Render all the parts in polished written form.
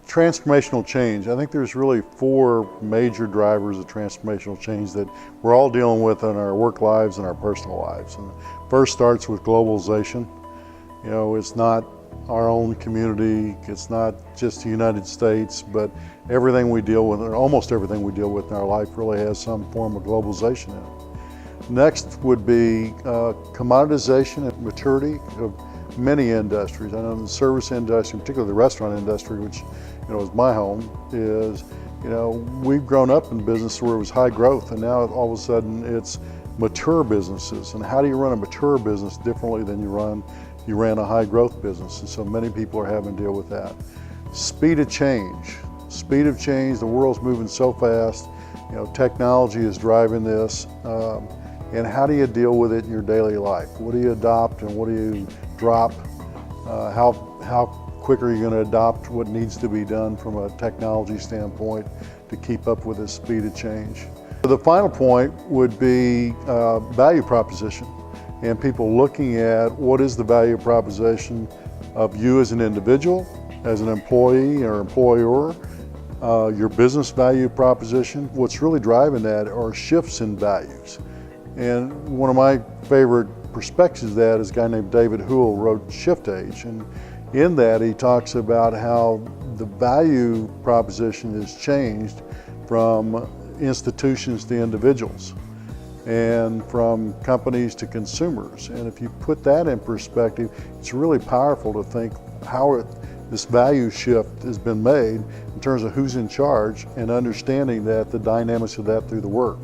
Transformational change. I think there's really four major drivers of transformational change that we're all dealing with in our work lives and our personal lives. And first starts with globalization. You know, it's not our own community, it's not just the United States, but everything we deal with, or almost everything we deal with in our life, really has some form of globalization in it. Next would be commoditization and maturity of many industries. I know in the service industry, particularly the restaurant industry, which is my home, is we've grown up in business where it was high growth, and now all of a sudden it's mature businesses. And how do you run a mature business differently than you ran a high growth business? And so many people are having to deal with that. Speed of change. Speed of change, the world's moving so fast. Technology is driving this. And how do you deal with it in your daily life? What do you adopt and what do you drop? How quick are you going to adopt what needs to be done from a technology standpoint to keep up with the speed of change? The final point would be value proposition, and people looking at what is the value proposition of you as an individual, as an employee or employer, your business value proposition. What's really driving that are shifts in values. And one of my favorite perspectives of that is a guy named David Houle wrote Shift Age. And in that he talks about how the value proposition has changed from institutions to individuals and from companies to consumers. And if you put that in perspective, it's really powerful to think how this value shift has been made in terms of who's in charge and understanding that the dynamics of that through the work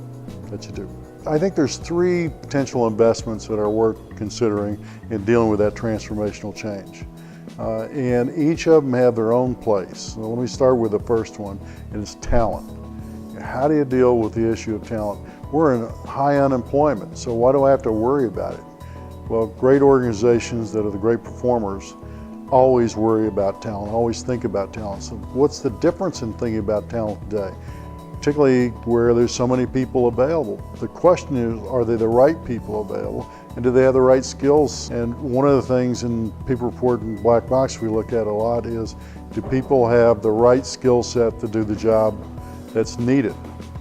that you do. I think there's three potential investments that are worth considering in dealing with that transformational change. And each of them have their own place. So let me start with the first one, and it's talent. How do you deal with the issue of talent? We're in high unemployment, so why do I have to worry about it? Well, great organizations that are the great performers always worry about talent, always think about talent. So what's the difference in thinking about talent today? Particularly where there's so many people available. The question is, are they the right people available? And do they have the right skills? And one of the things in People Report and Black Box we look at a lot is, do people have the right skill set to do the job that's needed?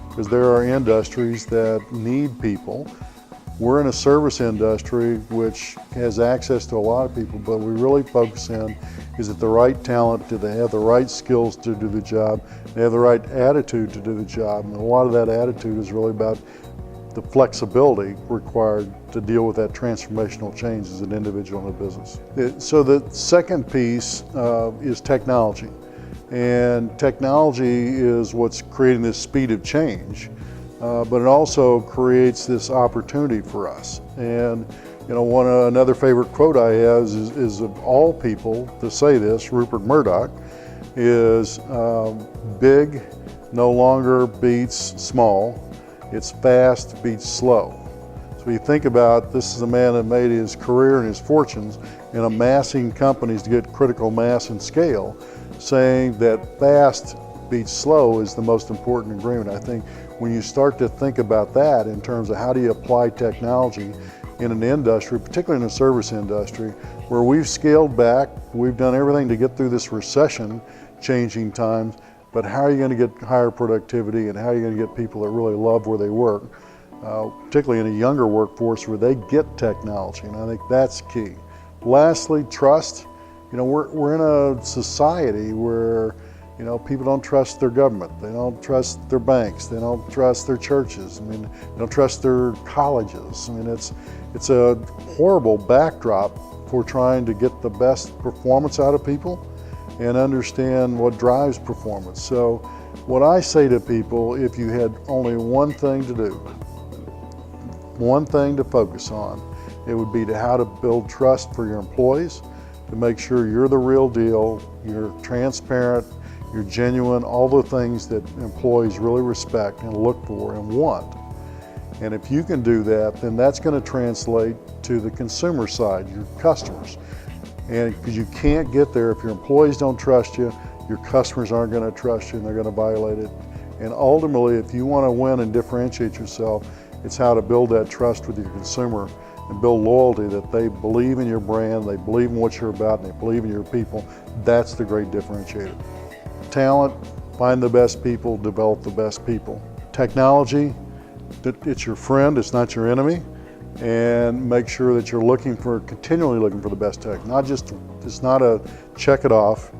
Because there are industries that need people. We're in a service industry which has access to a lot of people, but we really focus in, is it the right talent? Do they have the right skills to do the job? Do they have the right attitude to do the job? And a lot of that attitude is really about the flexibility required to deal with that transformational change as an individual in a business. So the second piece is technology. And technology is what's creating this speed of change, but it also creates this opportunity for us. And another favorite quote I have is of all people to say this, Rupert Murdoch, is big no longer beats small, it's fast beats slow. So you think about, this is a man that made his career and his fortunes in amassing companies to get critical mass and scale, saying that fast beats slow is the most important agreement. I think when you start to think about that in terms of how do you apply technology in an industry, particularly in the service industry, where we've scaled back, we've done everything to get through this recession changing times, but how are you going to get higher productivity and how are you going to get people that really love where they work, particularly in a younger workforce where they get technology, and I think that's key. Lastly, trust. We're in a society where people don't trust their government, they don't trust their banks, they don't trust their churches, they don't trust their colleges. It's a horrible backdrop for trying to get the best performance out of people and understand what drives performance. So what I say to people, if you had only one thing to do, one thing to focus on, it would be how to build trust for your employees, to make sure you're the real deal, you're transparent, you're genuine, all the things that employees really respect and look for and want. And if you can do that, then that's going to translate to the consumer side, your customers. And because you can't get there if your employees don't trust you, your customers aren't going to trust you and they're going to violate it. And ultimately, if you want to win and differentiate yourself, it's how to build that trust with your consumer and build loyalty, that they believe in your brand, they believe in what you're about, and they believe in your people. That's the great differentiator. talent, find the best people, develop the best people. Technology, it's your friend, it's not your enemy, and make sure that you're continually looking for the best tech. It's not a check it off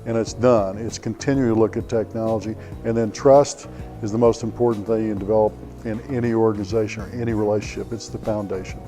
and it's done. It's continually look at technology, and then trust is the most important thing you can develop in any organization or any relationship. It's the foundation.